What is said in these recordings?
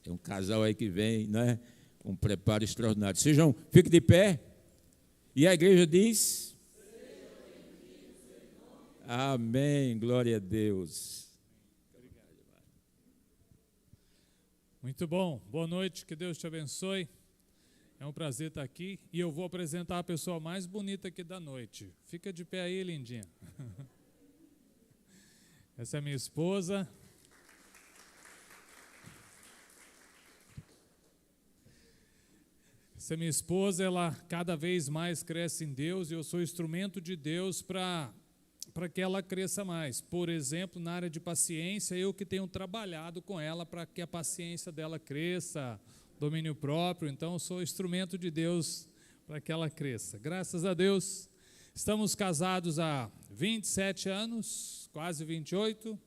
Tem um casal aí que vem, né? Um preparo extraordinário. Fique de pé. E a igreja diz: amém, glória a Deus. Muito bom, boa noite, que Deus te abençoe. É um prazer estar aqui e eu vou apresentar a pessoa mais bonita aqui da noite. Fica de pé aí, lindinha. Essa é minha esposa. Essa minha esposa, ela cada vez mais cresce em Deus e eu sou instrumento de Deus para que ela cresça mais. Por exemplo, na área de paciência, eu que tenho trabalhado com ela para que a paciência dela cresça, domínio próprio. Então, eu sou instrumento de Deus para que ela cresça. Graças a Deus, estamos casados há 27 anos, quase 28.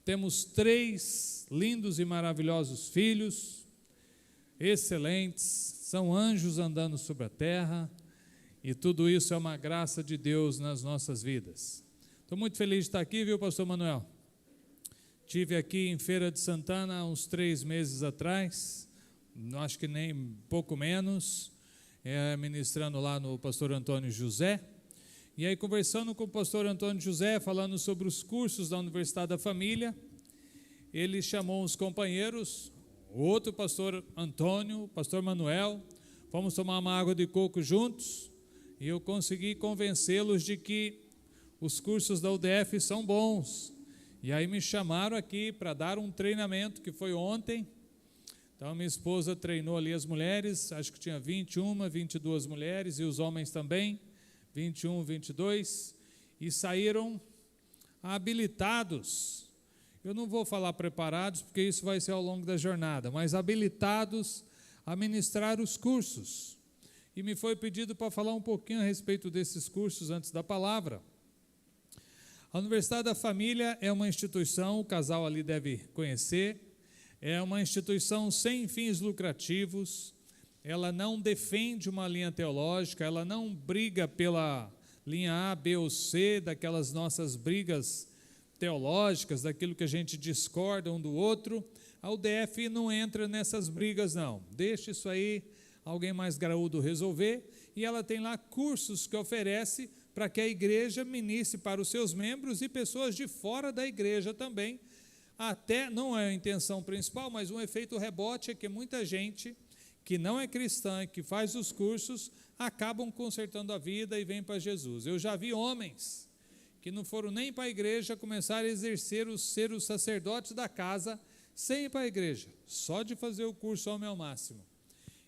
Temos 3 lindos e maravilhosos filhos, excelentes, são anjos andando sobre a terra, e tudo isso é uma graça de Deus nas nossas vidas. Estou muito feliz de estar aqui, viu, pastor Manuel? Estive aqui em Feira de Santana há uns 3 meses atrás, acho que nem pouco menos, ministrando lá no pastor Antônio José, e aí conversando com o pastor Antônio José, falando sobre os cursos da Universidade da Família, ele chamou uns companheiros, outro pastor Antônio, pastor Manuel, fomos tomar uma água de coco juntos, e eu consegui convencê-los de que os cursos da UDF são bons, e aí me chamaram aqui para dar um treinamento que foi ontem. Então minha esposa treinou ali as mulheres, acho que tinha 21, 22 mulheres, e os homens também, 21, 22, e saíram habilitados. Eu não vou falar preparados, porque isso vai ser ao longo da jornada, mas habilitados a ministrar os cursos. E me foi pedido para falar um pouquinho a respeito desses cursos antes da palavra. A Universidade da Família é uma instituição, o casal ali deve conhecer, é uma instituição sem fins lucrativos, ela não defende uma linha teológica, ela não briga pela linha A, B ou C, daquelas nossas brigas teológicas, daquilo que a gente discorda um do outro. A UDF não entra nessas brigas não, deixa isso aí, alguém mais graúdo resolver, e ela tem lá cursos que oferece para que a igreja ministre para os seus membros e pessoas de fora da igreja também. Até, não é a intenção principal, mas um efeito rebote é que muita gente que não é cristã e que faz os cursos, acabam consertando a vida e vêm para Jesus. Eu já vi homens que não foram nem para a igreja, começaram a exercer ser os sacerdotes da casa, sem ir para a igreja, só de fazer o curso Homem ao Máximo.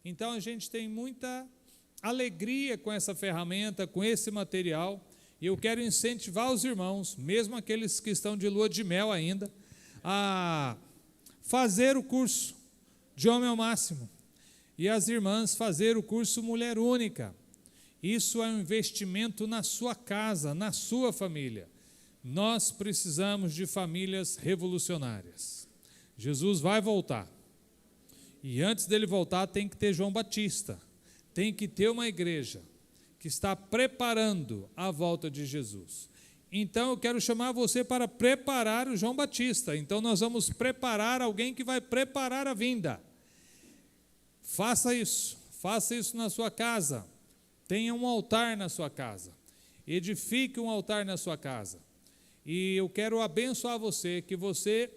Então a gente tem muita alegria com essa ferramenta, com esse material, e eu quero incentivar os irmãos, mesmo aqueles que estão de lua de mel ainda, a fazer o curso de Homem ao Máximo, e as irmãs fazer o curso Mulher Única. Isso é um investimento na sua casa, na sua família. Nós precisamos de famílias revolucionárias. Jesus vai voltar, e antes dele voltar tem que ter João Batista, tem que ter uma igreja que está preparando a volta de Jesus. Então eu quero chamar você para preparar o João Batista. Então nós vamos preparar alguém que vai preparar a vinda. Faça isso na sua casa. Tenha um altar na sua casa. Edifique um altar na sua casa. E eu quero abençoar você, que você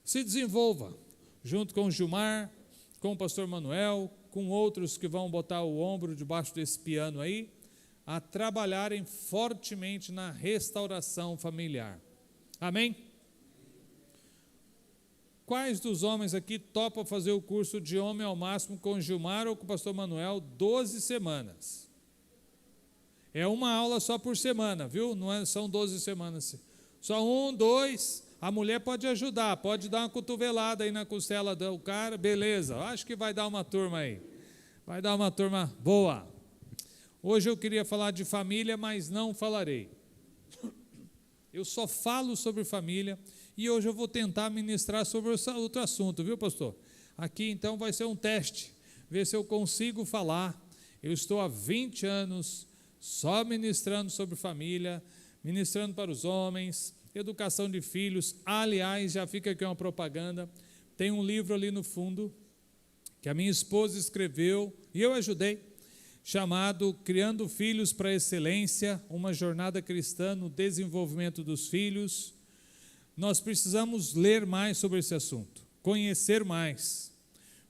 se desenvolva, junto com o Gilmar, com o pastor Manuel, com outros que vão botar o ombro debaixo desse piano aí, a trabalharem fortemente na restauração familiar. Amém? Quais dos homens aqui topam fazer o curso de Homem ao Máximo com o Gilmar ou com o pastor Manuel? 12 semanas. É uma aula só por semana, viu? Não são 12 semanas. Só 1, 2, a mulher pode ajudar, pode dar uma cotovelada aí na costela do cara, beleza, acho que vai dar uma turma aí. Vai dar uma turma boa. Hoje eu queria falar de família, mas não falarei. Eu só falo sobre família e hoje eu vou tentar ministrar sobre outro assunto, viu, pastor? Aqui então vai ser um teste, ver se eu consigo falar. Eu estou há 20 anos só ministrando sobre família, ministrando para os homens, educação de filhos. Aliás, já fica aqui uma propaganda, tem um livro ali no fundo, que a minha esposa escreveu, e eu ajudei, chamado Criando Filhos para a Excelência, uma jornada cristã no desenvolvimento dos filhos. Nós precisamos ler mais sobre esse assunto, conhecer mais,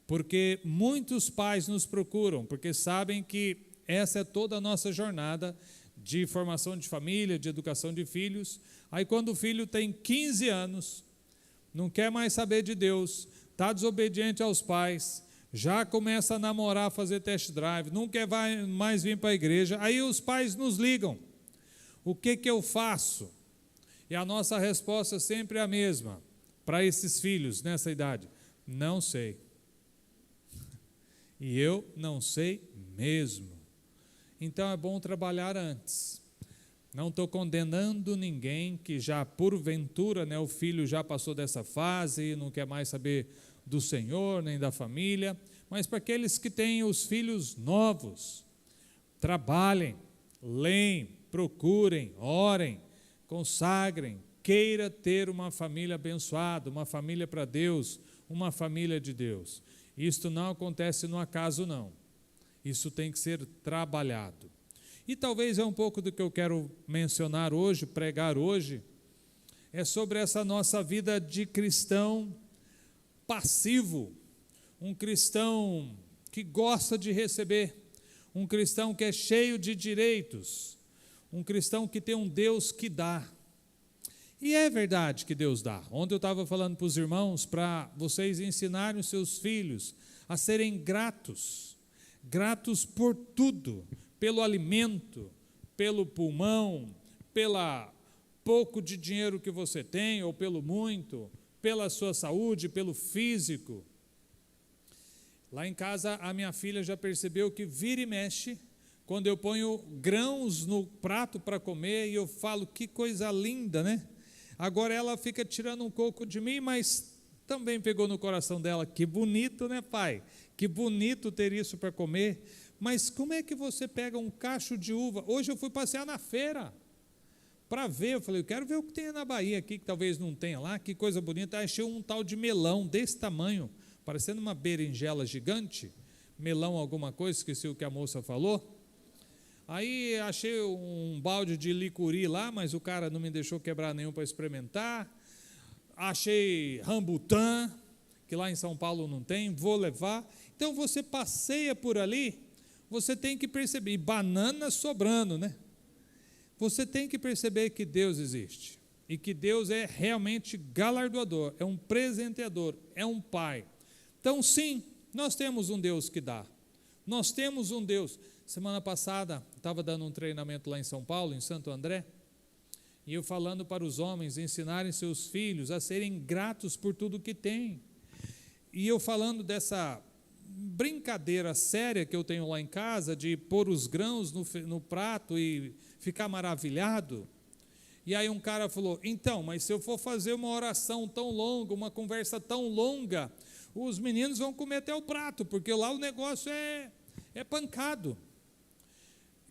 porque muitos pais nos procuram, porque sabem que essa é toda a nossa jornada de formação de família, de educação de filhos. Aí quando o filho tem 15 anos, não quer mais saber de Deus, está desobediente aos pais, já começa a namorar, fazer test drive, não quer mais vir para a igreja, aí os pais nos ligam, o que eu faço? E a nossa resposta sempre é a mesma, para esses filhos nessa idade, não sei. E eu não sei mesmo. Então é bom trabalhar antes. Não estou condenando ninguém que já porventura, o filho já passou dessa fase, não quer mais saber do Senhor, nem da família, mas para aqueles que têm os filhos novos, trabalhem, leem, procurem, orem, consagrem, queira ter uma família abençoada, uma família para Deus, uma família de Deus. Isto não acontece no acaso, não. Isso tem que ser trabalhado. E talvez é um pouco do que eu quero mencionar hoje, pregar hoje, é sobre essa nossa vida de cristão passivo, um cristão que gosta de receber, um cristão que é cheio de direitos, um cristão que tem um Deus que dá. E é verdade que Deus dá. Ontem eu estava falando para os irmãos, para vocês ensinarem os seus filhos a serem gratos por tudo, pelo alimento, pelo pulmão, pela pouco de dinheiro que você tem, ou pelo muito, pela sua saúde, pelo físico. Lá em casa, a minha filha já percebeu que vira e mexe, quando eu ponho grãos no prato para comer, e eu falo, que coisa linda, né? Agora ela fica tirando um coco de mim, mas também pegou no coração dela, que bonito, né, pai? Que bonito ter isso para comer. Mas como é que você pega um cacho de uva? Hoje eu fui passear na feira para ver, eu falei, eu quero ver o que tem na Bahia aqui, que talvez não tenha lá, que coisa bonita. Achei um tal de melão desse tamanho, parecendo uma berinjela gigante, melão alguma coisa, esqueci o que a moça falou. Aí achei um balde de licuri lá, mas o cara não me deixou quebrar nenhum para experimentar. Achei rambutã, que lá em São Paulo não tem, vou levar. Então você passeia por ali, você tem que perceber, e banana sobrando, né? Você tem que perceber que Deus existe, e que Deus é realmente galardoador, é um presenteador, é um pai. Então sim, nós temos um Deus que dá, nós temos um Deus. Semana passada, estava dando um treinamento lá em São Paulo, em Santo André, e eu falando para os homens ensinarem seus filhos a serem gratos por tudo que têm. E eu falando dessa brincadeira séria que eu tenho lá em casa, de pôr os grãos no prato e ficar maravilhado. E aí um cara falou, então, mas se eu for fazer uma oração tão longa, uma conversa tão longa, os meninos vão comer até o prato, porque lá o negócio é pancado.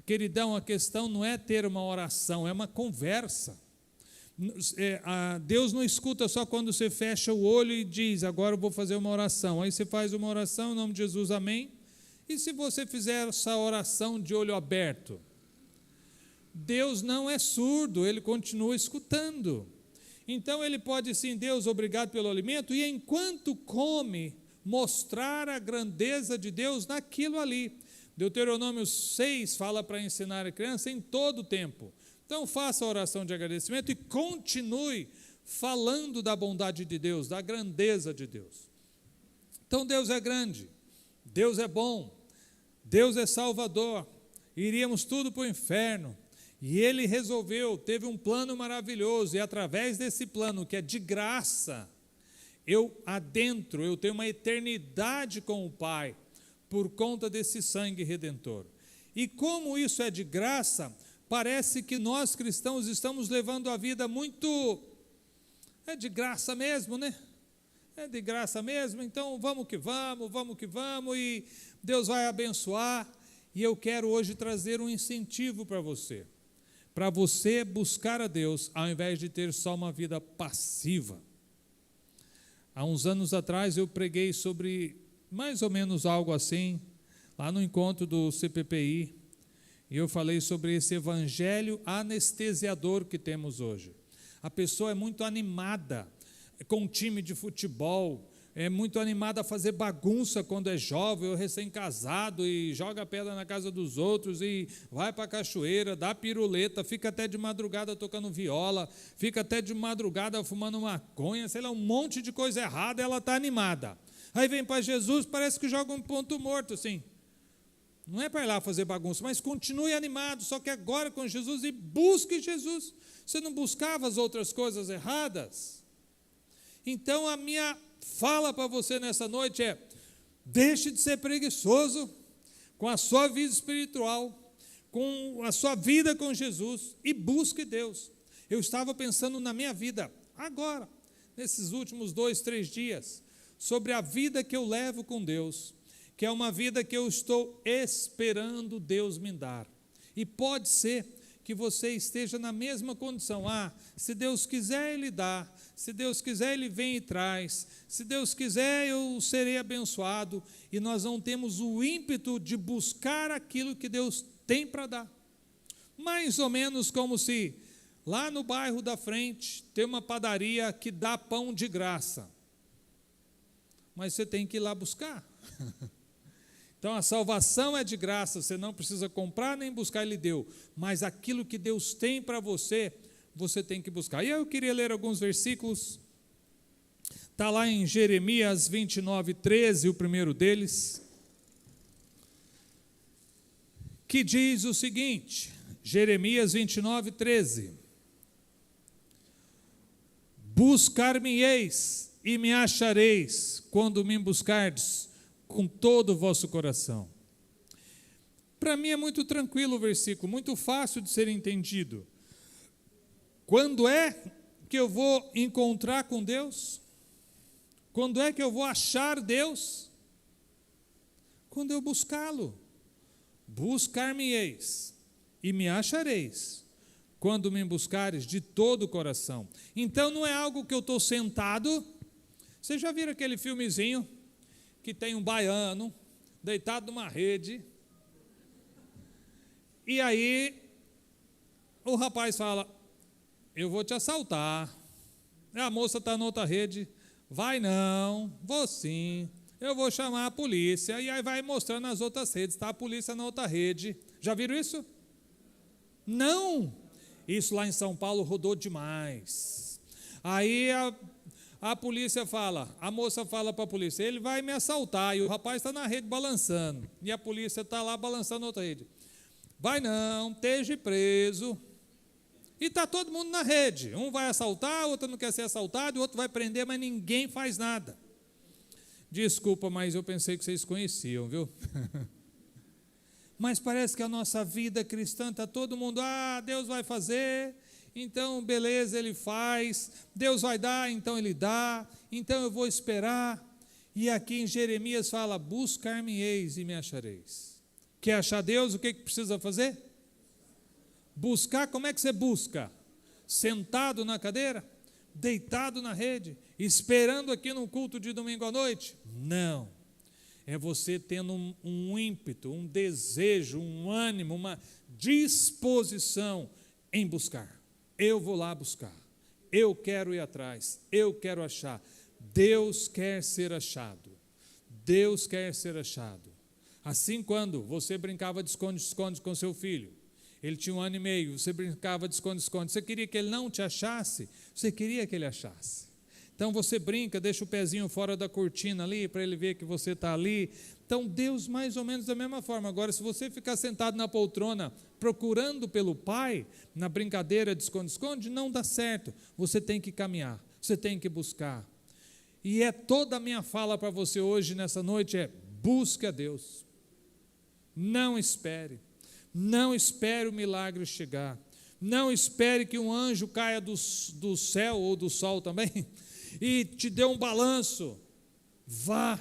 Queridão, a questão não é ter uma oração, é uma conversa. Deus não escuta só quando você fecha o olho e diz, agora eu vou fazer uma oração. Aí você faz uma oração, em nome de Jesus, amém. E se você fizer essa oração de olho aberto? Deus não é surdo, Ele continua escutando. Então Ele pode sim, Deus, obrigado pelo alimento, e enquanto come, mostrar a grandeza de Deus naquilo ali. Deuteronômio 6 fala para ensinar a criança em todo o tempo. Então faça a oração de agradecimento e continue falando da bondade de Deus, da grandeza de Deus. Então Deus é grande, Deus é bom, Deus é salvador, iríamos tudo para o inferno, e Ele resolveu, teve um plano maravilhoso, e através desse plano que é de graça, eu tenho uma eternidade com o Pai, por conta desse sangue redentor. E como isso é de graça, parece que nós cristãos estamos levando a vida muito, de graça mesmo, né? É de graça mesmo, então vamos que vamos, e Deus vai abençoar. E eu quero hoje trazer um incentivo para você buscar a Deus, ao invés de ter só uma vida passiva. Há uns anos atrás eu preguei sobre mais ou menos algo assim, lá no encontro do CPPI, e eu falei sobre esse evangelho anestesiador que temos hoje. A pessoa é muito animada com um time de futebol, é muito animada a fazer bagunça quando é jovem ou recém-casado, e joga pedra na casa dos outros, e vai para a cachoeira, dá piruleta, fica até de madrugada tocando viola, fica até de madrugada fumando maconha, sei lá, um monte de coisa errada, ela está animada. Aí vem para Jesus, parece que joga um ponto morto, assim. Não é para ir lá fazer bagunça, mas continue animado, só que agora com Jesus, e busque Jesus. Você não buscava as outras coisas erradas? Então a minha fala para você nessa noite é: deixe de ser preguiçoso com a sua vida espiritual, com a sua vida com Jesus, e busque Deus. Eu estava pensando na minha vida, agora, nesses últimos 2, 3 dias, sobre a vida que eu levo com Deus, que é uma vida que eu estou esperando Deus me dar. E pode ser que você esteja na mesma condição. Se Deus quiser, Ele dá. Se Deus quiser, Ele vem e traz. Se Deus quiser, eu serei abençoado. E nós não temos o ímpeto de buscar aquilo que Deus tem para dar. Mais ou menos como se lá no bairro da frente tem uma padaria que dá pão de graça. Mas você tem que ir lá buscar. Então a salvação é de graça, você não precisa comprar nem buscar, Ele deu. Mas aquilo que Deus tem para você, você tem que buscar. E eu queria ler alguns versículos. Está lá em Jeremias 29, 13, o primeiro deles, que diz o seguinte, Jeremias 29, 13. Buscar-me-eis e me achareis, quando me buscardes com todo o vosso coração. Para mim é muito tranquilo o versículo, muito fácil de ser entendido. Quando é que eu vou encontrar com Deus? Quando é que eu vou achar Deus? Quando eu buscá-lo. Buscar-me-eis e me achareis, quando me buscares de todo o coração. Então não é algo que eu estou sentado. Vocês já viram aquele filmezinho que tem um baiano deitado numa rede, e aí o rapaz fala: eu vou te assaltar. A moça está na outra rede: vai não, vou sim, eu vou chamar a polícia. E aí vai mostrando as outras redes, está a polícia na outra rede. Já viram isso? Não, isso lá em São Paulo rodou demais. Aí a polícia fala, a moça fala para a polícia: ele vai me assaltar, e o rapaz está na rede balançando, e a polícia está lá balançando na outra rede. Vai não, esteja preso. E está todo mundo na rede, um vai assaltar, o outro não quer ser assaltado, o outro vai prender, mas ninguém faz nada. Desculpa, mas eu pensei que vocês conheciam, viu? Mas parece que a nossa vida cristã está todo mundo: Deus vai fazer, então beleza, Ele faz, Deus vai dar, então Ele dá, então eu vou esperar. E aqui em Jeremias fala: buscar-me-eis e me achareis. Quer achar Deus, o que precisa fazer? Buscar. Como é que você busca? Sentado na cadeira? Deitado na rede? Esperando aqui no culto de domingo à noite? Não. É você tendo um ímpeto, um desejo, um ânimo, uma disposição em buscar. Eu vou lá buscar, eu quero ir atrás, eu quero achar. Deus quer ser achado, Deus quer ser achado. Assim, quando você brincava de esconde-esconde com seu filho, ele tinha 1 ano e meio, você brincava de esconde-esconde, você queria que ele não te achasse? Você queria que ele achasse. Então você brinca, deixa o pezinho fora da cortina ali, para ele ver que você está ali. Então Deus mais ou menos da mesma forma. Agora, se você ficar sentado na poltrona, procurando pelo Pai, na brincadeira de esconde-esconde, não dá certo. Você tem que caminhar, você tem que buscar. E é toda a minha fala para você hoje, nessa noite, é: busque a Deus. Não espere. Não espere o milagre chegar. Não espere que um anjo caia do céu ou do sol também e te dê um balanço. Vá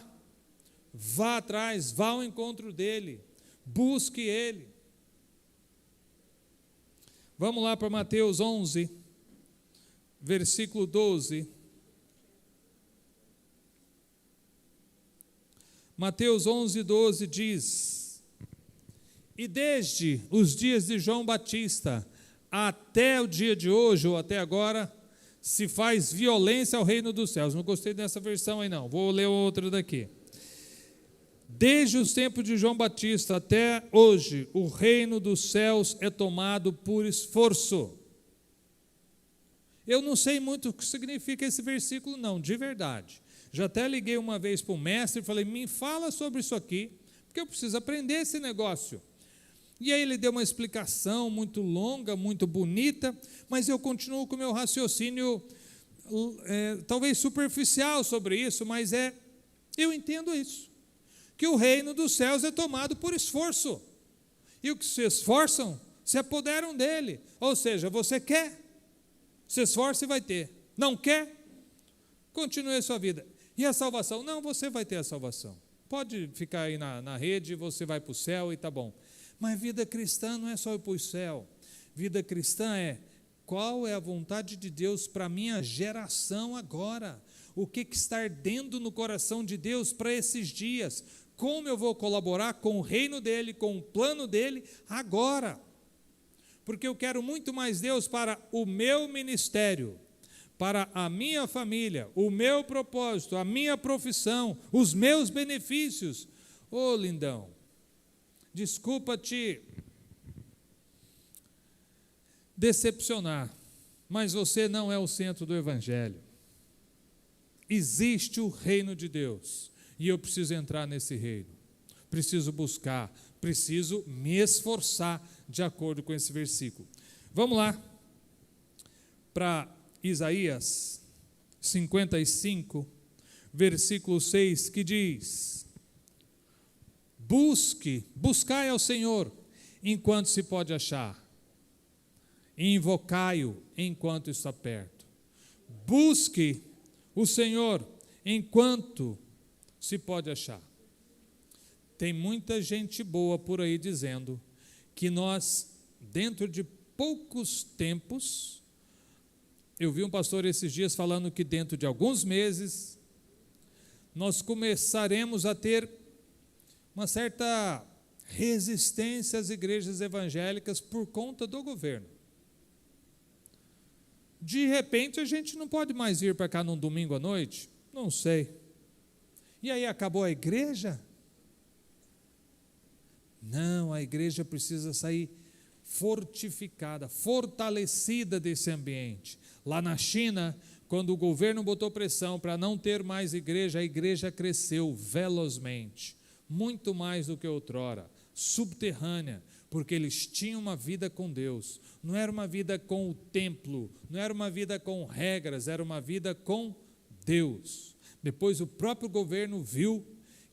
atrás, vá ao encontro dele, busque ele. Vamos lá para Mateus 11, versículo 12. Mateus 11:12 diz: e desde os dias de João Batista até o dia de hoje, ou até agora, se faz violência ao reino dos céus. Não gostei dessa versão aí não, vou ler outra daqui. Desde os tempos de João Batista até hoje, o reino dos céus é tomado por esforço. Eu não sei muito o que significa esse versículo não, de verdade. Já até liguei uma vez para o mestre e falei, me fala sobre isso aqui, porque eu preciso aprender esse negócio. E aí ele deu uma explicação muito longa, muito bonita, mas eu continuo com o meu raciocínio, talvez superficial sobre isso, mas eu entendo isso, que o reino dos céus é tomado por esforço, e os que se esforçam, se apoderam dele, ou seja, você quer, se esforça e vai ter, não quer, continue a sua vida. E a salvação? Não, você vai ter a salvação, pode ficar aí na rede, você vai para o céu e está bom. Mas vida cristã não é só ir para o céu. Vida cristã é qual é a vontade de Deus para a minha geração agora. O que está ardendo no coração de Deus para esses dias. Como eu vou colaborar com o reino dele, com o plano dele agora. Porque eu quero muito mais Deus para o meu ministério, para a minha família, o meu propósito, a minha profissão, os meus benefícios. Ô lindão. Desculpa te decepcionar, mas você não é o centro do Evangelho. Existe o reino de Deus, e eu preciso entrar nesse reino, preciso buscar, preciso me esforçar de acordo com esse versículo. Vamos lá para Isaías 55, versículo 6, que diz: buscai ao Senhor enquanto se pode achar, e invocai-o enquanto está perto. Busque o Senhor enquanto se pode achar. Tem muita gente boa por aí dizendo que nós, dentro de poucos tempos, eu vi um pastor esses dias falando que dentro de alguns meses, nós começaremos a ter uma certa resistência às igrejas evangélicas por conta do governo. De repente a gente não pode mais vir para cá num domingo à noite? Não sei. E aí acabou a igreja? Não, a igreja precisa sair fortificada, fortalecida desse ambiente. Lá na China, quando o governo botou pressão para não ter mais igreja, a igreja cresceu velozmente. Muito mais do que outrora, subterrânea, porque eles tinham uma vida com Deus, não era uma vida com o templo, não era uma vida com regras, era uma vida com Deus. Depois o próprio governo viu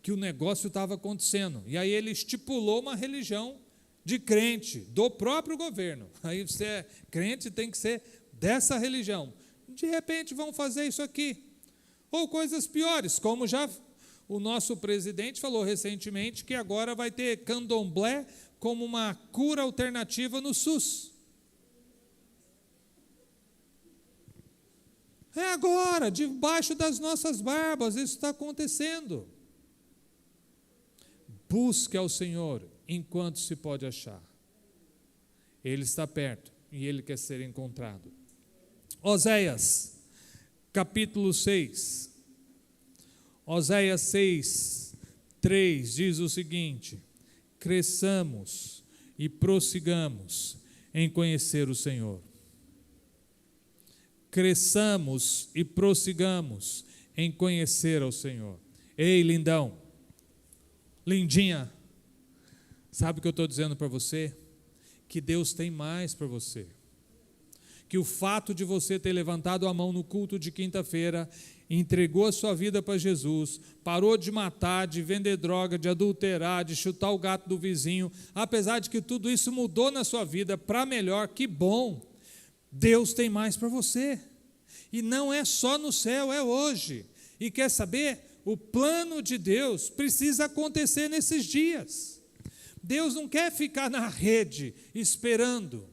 que o negócio estava acontecendo, e aí ele estipulou uma religião de crente, do próprio governo. Aí você é crente, tem que ser dessa religião. De repente vão fazer isso aqui, ou coisas piores, como já o nosso presidente falou recentemente que agora vai ter candomblé como uma cura alternativa no SUS. É agora, debaixo das nossas barbas, isso está acontecendo. Busque ao Senhor enquanto se pode achar. Ele está perto e Ele quer ser encontrado. Oséias, capítulo 6. Oséias 6, 3 diz o seguinte: cresçamos e prossigamos em conhecer o Senhor. Cresçamos e prossigamos em conhecer ao Senhor. Ei, lindão, lindinha, sabe o que eu estou dizendo para você? Que Deus tem mais para você. Que o fato de você ter levantado a mão no culto de quinta-feira, entregou a sua vida para Jesus, parou de matar, de vender droga, de adulterar, de chutar o gato do vizinho, apesar de que tudo isso mudou na sua vida para melhor, que bom. Deus tem mais para você. E não é só no céu, é hoje. E quer saber? O plano de Deus precisa acontecer nesses dias. Deus não quer ficar na rede esperando.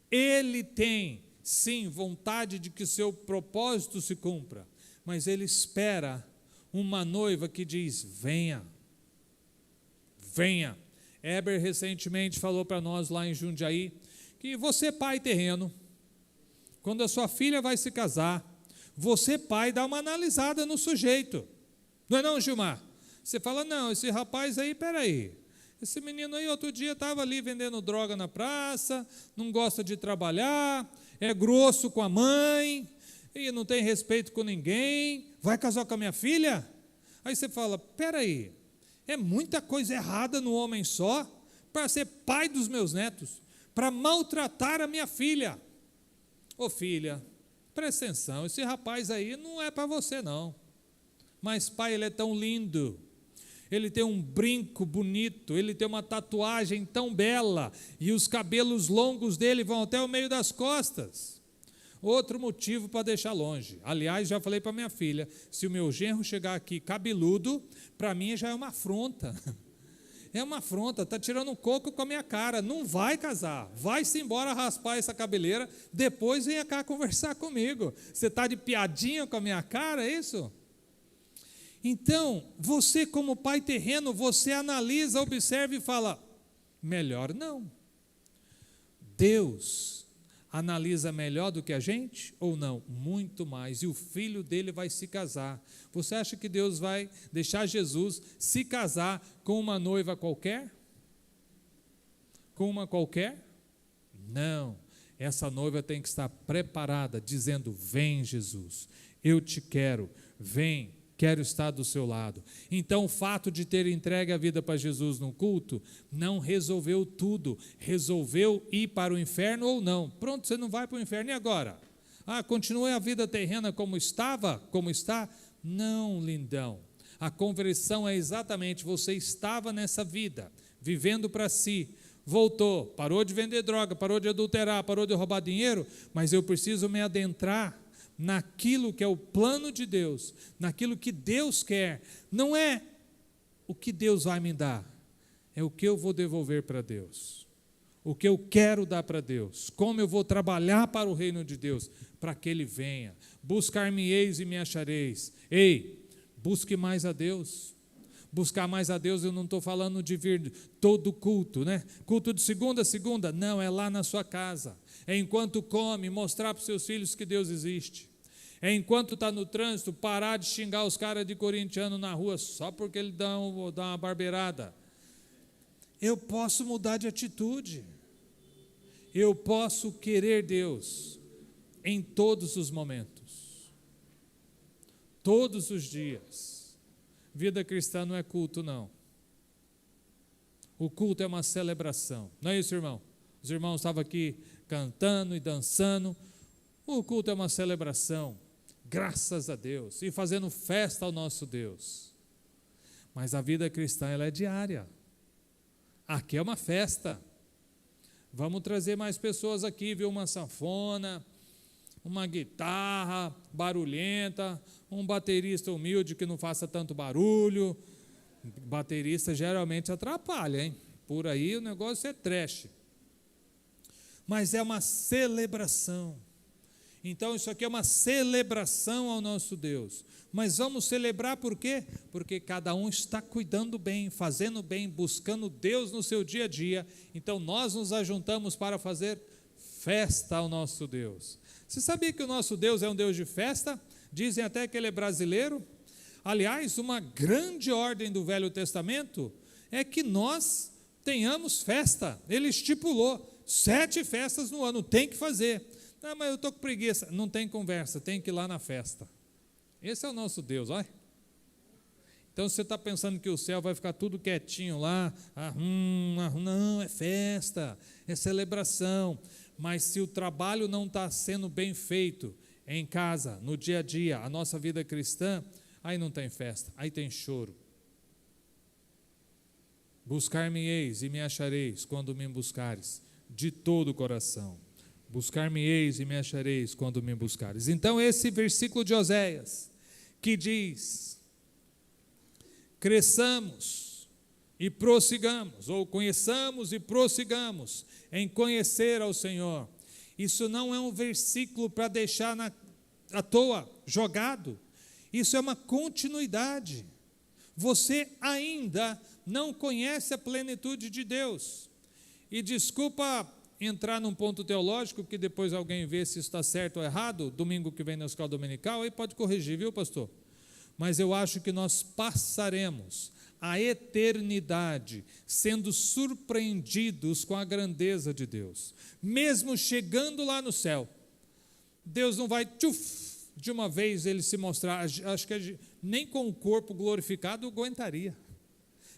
Ele tem, sim, vontade de que seu propósito se cumpra, mas Ele espera uma noiva que diz: venha, venha. Heber recentemente falou para nós lá em Jundiaí que você, pai terreno, quando a sua filha vai se casar, você, pai, dá uma analisada no sujeito. Não é não, Gilmar? Você fala: não, esse rapaz aí, peraí, esse menino aí outro dia estava ali vendendo droga na praça, não gosta de trabalhar, é grosso com a mãe, e não tem respeito com ninguém, vai casar com a minha filha? Aí você fala: peraí, é muita coisa errada no homem só para ser pai dos meus netos, para maltratar a minha filha. Ô filha, presta atenção, esse rapaz aí não é para você não. Mas pai, ele é tão lindo, ele tem um brinco bonito, ele tem uma tatuagem tão bela, e os cabelos longos dele vão até o meio das costas. Outro motivo para deixar longe. Aliás, já falei para minha filha, se o meu genro chegar aqui cabeludo, para mim já é uma afronta. É uma afronta, está tirando um coco com a minha cara, não vai casar, vai-se embora raspar essa cabeleira, depois venha cá conversar comigo. Você está de piadinha com a minha cara, é isso? Então, você como pai terreno, você analisa, observa e fala: melhor não. Deus analisa melhor do que a gente ou não? Muito mais. E o filho dele vai se casar. Você acha que Deus vai deixar Jesus se casar com uma noiva qualquer? Com uma qualquer? Não. Essa noiva tem que estar preparada, dizendo: vem, Jesus, eu te quero, vem, quero estar do seu lado. Então o fato de ter entregue a vida para Jesus no culto não resolveu tudo, resolveu ir para o inferno ou não. Pronto, você não vai para o inferno, e agora? Continue a vida terrena como estava, como está? Não, lindão. A conversão é exatamente: você estava nessa vida, vivendo para si, voltou, parou de vender droga, parou de adulterar, parou de roubar dinheiro, mas eu preciso me adentrar naquilo que é o plano de Deus, naquilo que Deus quer. Não é o que Deus vai me dar, é o que eu vou devolver para Deus, o que eu quero dar para Deus, como eu vou trabalhar para o reino de Deus, para que Ele venha. Buscar-me-eis e me achareis. Ei, busque mais a Deus. Buscar mais a Deus, eu não estou falando de vir todo culto, né? Culto de segunda a segunda, não, é lá na sua casa. É enquanto come, mostrar para os seus filhos que Deus existe. É enquanto está no trânsito, parar de xingar os caras de corintiano na rua, só porque ele dá uma barbeirada. Eu posso mudar de atitude. Eu posso querer Deus em todos os momentos. Todos os dias. Vida cristã não é culto, não. O culto é uma celebração. Não é isso, irmão? Os irmãos estavam aqui cantando e dançando. O culto é uma celebração, graças a Deus, e fazendo festa ao nosso Deus. Mas a vida cristã, ela é diária. Aqui é uma festa. Vamos trazer mais pessoas aqui, viu? Uma sanfona, uma guitarra barulhenta, um baterista humilde que não faça tanto barulho. Baterista geralmente atrapalha, hein? Por aí o negócio é trash. Mas é uma celebração. Então isso aqui é uma celebração ao nosso Deus. Mas vamos celebrar por quê? Porque cada um está cuidando bem, fazendo bem, buscando Deus no seu dia a dia. Então nós nos ajuntamos para fazer festa ao nosso Deus. Você sabia que o nosso Deus é um Deus de festa? Dizem até que Ele é brasileiro. Aliás, uma grande ordem do Velho Testamento é que nós tenhamos festa. Ele estipulou 7 festas no ano, tem que fazer. Não, mas eu estou com preguiça. Não tem conversa, tem que ir lá na festa. Esse é o nosso Deus, olha. Então você está pensando que o céu vai ficar tudo quietinho lá, não, é festa, é celebração. Mas se o trabalho não está sendo bem feito em casa, no dia a dia, a nossa vida cristã, aí não tem festa, aí tem choro. Buscar-me-eis e me achareis quando me buscares de todo o coração. Buscar-me-eis e me achareis quando me buscares. Então esse versículo de Oséias, que diz: cresçamos e prossigamos, ou conheçamos e prossigamos em conhecer ao Senhor. Isso não é um versículo para deixar à toa, jogado. Isso é uma continuidade. Você ainda não conhece a plenitude de Deus. E desculpa entrar num ponto teológico, que depois alguém vê se está certo ou errado, domingo que vem na escola dominical, aí pode corrigir, viu, pastor? Mas eu acho que nós passaremos a eternidade sendo surpreendidos com a grandeza de Deus. Mesmo chegando lá no céu, Deus não vai, de uma vez ele se mostrar, acho que nem com o corpo glorificado aguentaria.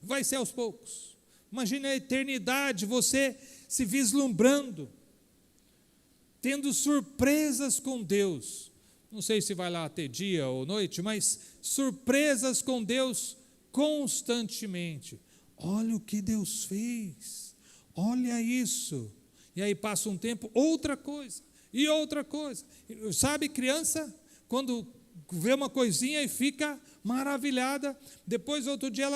Vai ser aos poucos. Imagine a eternidade, você se vislumbrando, tendo surpresas com Deus. Não sei se vai lá ter dia ou noite, mas surpresas com Deus constantemente. Olha o que Deus fez, olha isso. E aí passa um tempo, outra coisa, e outra coisa. Sabe, criança, quando vê uma coisinha e fica maravilhada. Depois, outro dia,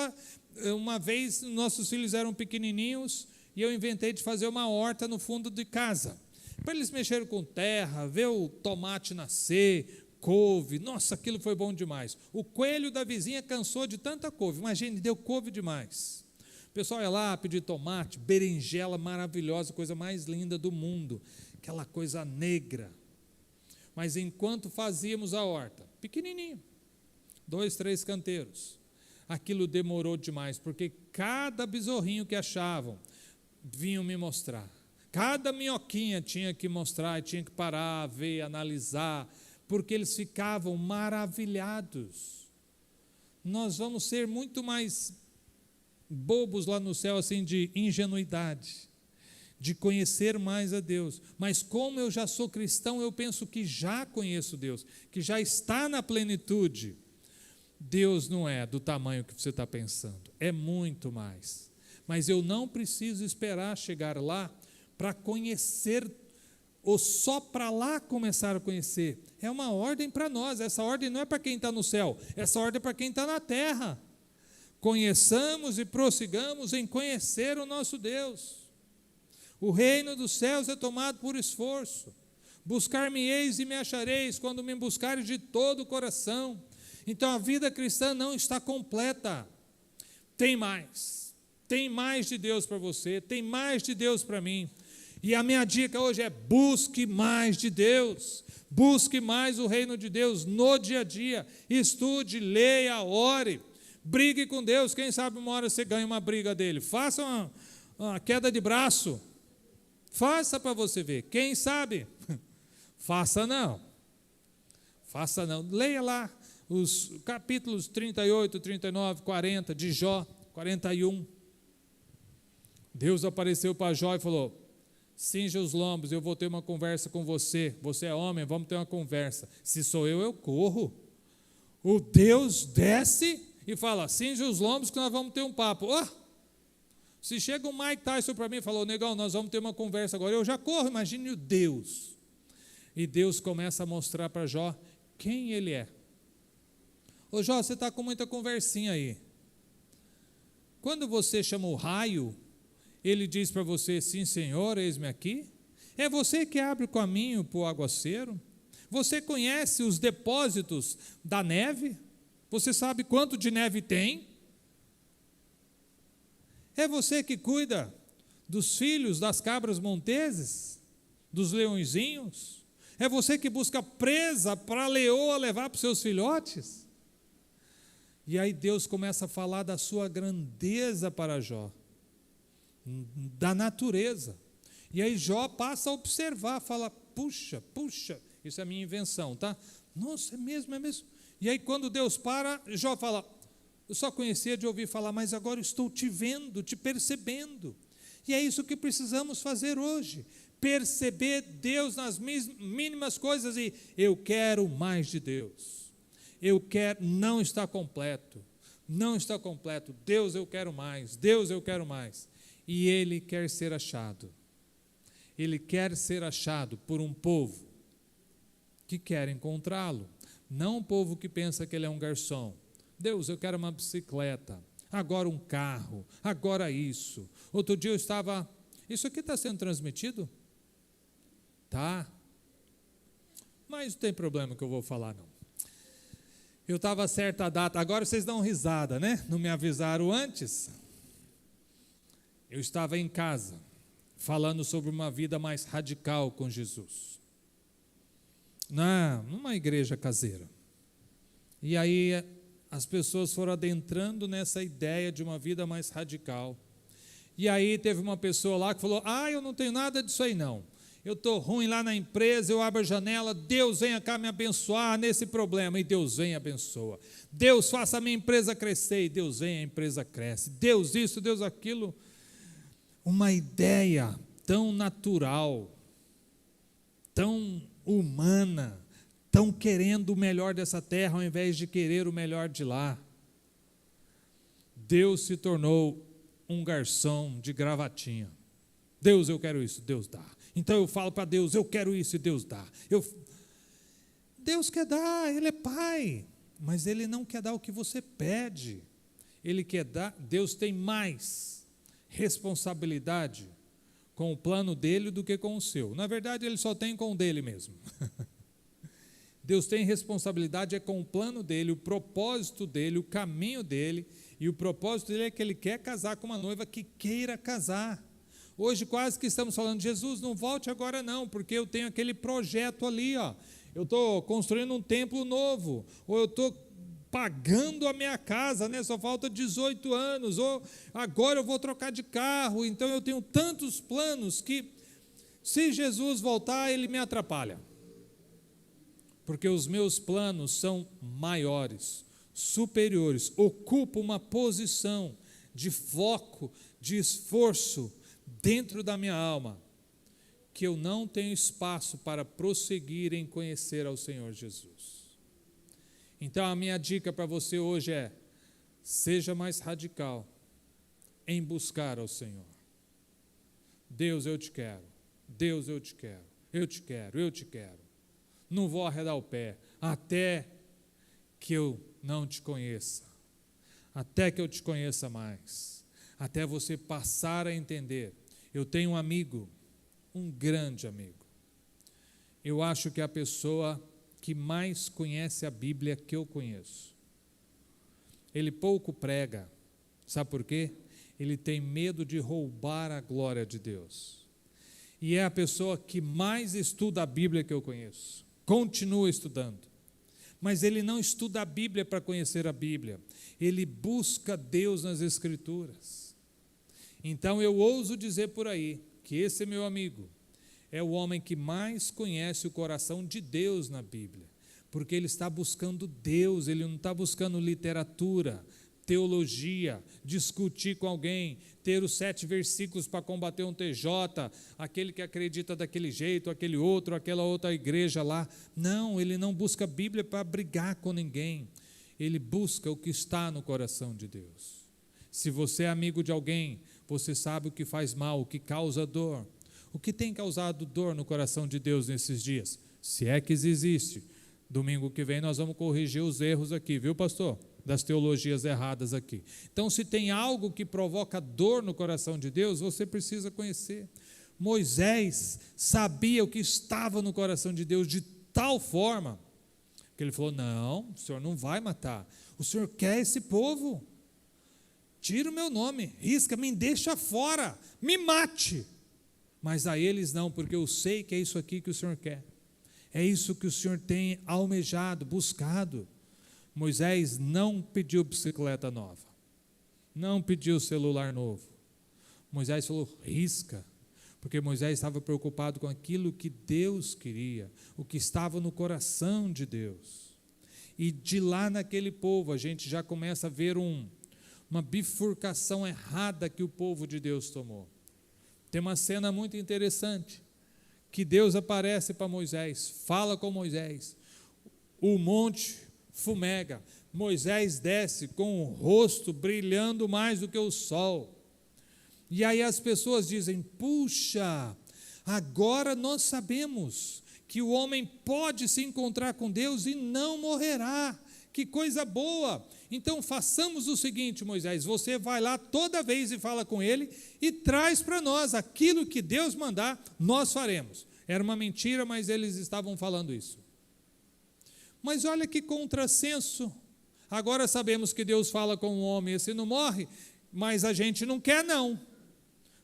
uma vez, nossos filhos eram pequenininhos, e eu inventei de fazer uma horta no fundo de casa. Para eles mexerem com terra, ver o tomate nascer, couve, nossa, aquilo foi bom demais. O coelho da vizinha cansou de tanta couve, imagine, deu couve demais. O pessoal ia lá pedir tomate, berinjela maravilhosa, coisa mais linda do mundo, aquela coisa negra. Mas enquanto fazíamos a horta, pequenininho, 2, 3 canteiros, aquilo demorou demais, porque cada besorrinho que achavam, vinham me mostrar. Cada minhoquinha tinha que mostrar, tinha que parar, ver, analisar, porque eles ficavam maravilhados. Nós vamos ser muito mais bobos lá no céu, assim, de ingenuidade, de conhecer mais a Deus. Mas como eu já sou cristão, eu penso que já conheço Deus, que já está na plenitude. Deus não é do tamanho que você está pensando, é muito mais. Mas eu não preciso esperar chegar lá para conhecer, ou só para lá começar a conhecer. É uma ordem para nós, essa ordem não é para quem está no céu, essa ordem é para quem está na terra. Conheçamos e prossigamos em conhecer o nosso Deus. O reino dos céus é tomado por esforço. Buscar-me-eis e me achareis, quando me buscares de todo o coração. Então a vida cristã não está completa. Tem mais de Deus para você, tem mais de Deus para mim. E a minha dica hoje é: busque mais de Deus, busque mais o reino de Deus no dia a dia, estude, leia, ore, brigue com Deus. Quem sabe uma hora você ganha uma briga dele, faça uma queda de braço, faça para você ver, quem sabe, faça não, leia lá os capítulos 38, 39, 40 de Jó, 41, Deus apareceu para Jó e falou: cinja os lombos, eu vou ter uma conversa com você. Você é homem, vamos ter uma conversa. Se sou eu corro. O Deus desce e fala: cinja os lombos que nós vamos ter um papo. Se chega um Mike Tyson para mim e falou: negão, nós vamos ter uma conversa agora, eu já corro. Imagine o Deus. E Deus começa a mostrar para Jó quem ele é. Ô Jó, você está com muita conversinha aí. Quando você chama o raio, ele diz para você: sim, Senhor, eis-me aqui. É você que abre o caminho para o aguaceiro. Você conhece os depósitos da neve? Você sabe quanto de neve tem? É você que cuida dos filhos das cabras monteses, dos leõezinhos? É você que busca presa para a leoa levar para os seus filhotes? E aí Deus começa a falar da sua grandeza para Jó, da natureza. E aí Jó passa a observar, fala: puxa, isso é minha invenção, tá? Nossa, é mesmo. E aí quando Deus para, Jó fala: eu só conhecia de ouvir falar, mas agora estou te vendo, te percebendo. E é isso que precisamos fazer hoje, perceber Deus nas mínimas coisas. E eu quero mais de Deus. Não está completo. Deus, eu quero mais. Deus, eu quero mais. E Ele quer ser achado. Ele quer ser achado por um povo que quer encontrá-lo. Não um povo que pensa que ele é um garçom. Deus, eu quero uma bicicleta. Agora um carro. Agora isso. Outro dia eu estava... Isso aqui está sendo transmitido? Tá. Mas não tem problema que eu vou falar, não. Eu estava certa data, agora vocês dão risada, né? Não me avisaram antes. Eu estava em casa, falando sobre uma vida mais radical com Jesus. Numa igreja caseira. E aí as pessoas foram adentrando nessa ideia de uma vida mais radical. E aí teve uma pessoa lá que falou, eu não tenho nada disso aí não. Eu estou ruim lá na empresa, eu abro a janela, Deus venha cá me abençoar nesse problema, e Deus vem e abençoa. Deus faça a minha empresa crescer, e Deus vem e a empresa cresce. Deus isso, Deus aquilo. Uma ideia tão natural, tão humana, tão querendo o melhor dessa terra, ao invés de querer o melhor de lá. Deus se tornou um garçom de gravatinha. Deus, eu quero isso, Deus dá. Então eu falo para Deus, eu quero isso e Deus dá. Deus quer dar, Ele é Pai, mas Ele não quer dar o que você pede. Ele quer dar, Deus tem mais responsabilidade com o plano dele do que com o seu. Na verdade, Ele só tem com o dele mesmo. Deus tem responsabilidade com o plano dele, o propósito dele, o caminho dele, e o propósito dele é que Ele quer casar com uma noiva que queira casar. Hoje quase que estamos falando, Jesus, não volte agora não, porque eu tenho aquele projeto ali, eu estou construindo um templo novo, ou eu estou pagando a minha casa, né? Só falta 18 anos, ou agora eu vou trocar de carro, então eu tenho tantos planos que, se Jesus voltar, Ele me atrapalha, porque os meus planos são maiores, superiores, ocupam uma posição de foco, de esforço, dentro da minha alma, que eu não tenho espaço para prosseguir em conhecer ao Senhor Jesus. Então a minha dica para você hoje é, seja mais radical em buscar ao Senhor. Deus, eu te quero. Deus, eu te quero. Eu te quero, eu te quero. Não vou arredar o pé até que eu não te conheça. Até que eu te conheça mais. Até você passar a entender. Eu tenho um amigo, um grande amigo. Eu acho que é a pessoa que mais conhece a Bíblia que eu conheço. Ele pouco prega. Sabe por quê? Ele tem medo de roubar a glória de Deus. E é a pessoa que mais estuda a Bíblia que eu conheço. Continua estudando. Mas ele não estuda a Bíblia para conhecer a Bíblia. Ele busca Deus nas Escrituras. Então eu ouso dizer por aí que esse meu amigo é o homem que mais conhece o coração de Deus na Bíblia, porque ele está buscando Deus, ele não está buscando literatura, teologia, discutir com alguém, ter os 7 versículos para combater um TJ, aquele que acredita daquele jeito, aquele outro, aquela outra igreja lá. Não, ele não busca a Bíblia para brigar com ninguém, ele busca o que está no coração de Deus. Se você é amigo de alguém, você sabe o que faz mal, o que causa dor. O que tem causado dor no coração de Deus nesses dias? Se é que existe. Domingo que vem nós vamos corrigir os erros aqui, viu, pastor? Das teologias erradas aqui. Então, se tem algo que provoca dor no coração de Deus, você precisa conhecer. Moisés sabia o que estava no coração de Deus de tal forma que ele falou, não, o senhor não vai matar. O senhor quer esse povo. Tira o meu nome, risca, me deixa fora, me mate. Mas a eles não, porque eu sei que é isso aqui que o Senhor quer. É isso que o Senhor tem almejado, buscado. Moisés não pediu bicicleta nova, não pediu celular novo. Moisés falou, risca, porque Moisés estava preocupado com aquilo que Deus queria, o que estava no coração de Deus. E de lá naquele povo a gente já começa a ver uma bifurcação errada que o povo de Deus tomou. Tem uma cena muito interessante, que Deus aparece para Moisés, fala com Moisés, o monte fumega, Moisés desce com o rosto brilhando mais do que o sol, e aí as pessoas dizem, puxa, agora nós sabemos que o homem pode se encontrar com Deus e não morrerá, que coisa boa. Então façamos o seguinte, Moisés, você vai lá toda vez e fala com ele e traz para nós aquilo que Deus mandar, nós faremos. Era uma mentira, mas eles estavam falando isso. Mas olha que contrassenso, Agora sabemos que Deus fala com o homem, esse não morre, mas a gente não quer não.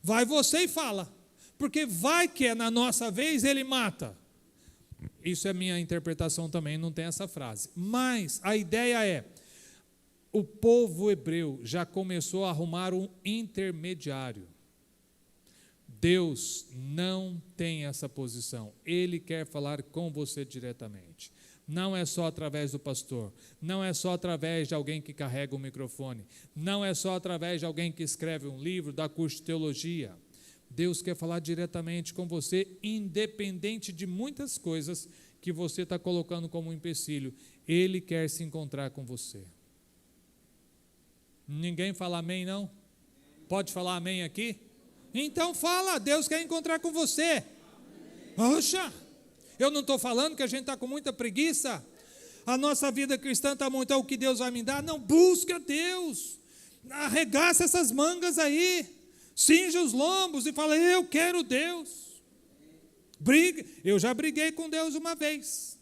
Vai você e fala, porque vai que é na nossa vez, ele mata. Isso é minha interpretação também, não tem essa frase. Mas a ideia é, o povo hebreu já começou a arrumar um intermediário. Deus não tem essa posição. Ele quer falar com você diretamente. Não é só através do pastor, não é só através de alguém que carrega o microfone, não é só através de alguém que escreve um livro, dá curso de teologia. Deus quer falar diretamente com você, independente de muitas coisas que você está colocando como empecilho. Ele quer se encontrar com você. Ninguém fala amém, não? Pode falar amém aqui? Então fala, Deus quer encontrar com você. Oxa, eu não estou falando que a gente está com muita preguiça. A nossa vida cristã está muito, o que Deus vai me dar? Não, busca Deus. Arregaça essas mangas aí. Cinja os lombos e fala, eu quero Deus. Briga. Eu já briguei com Deus uma vez.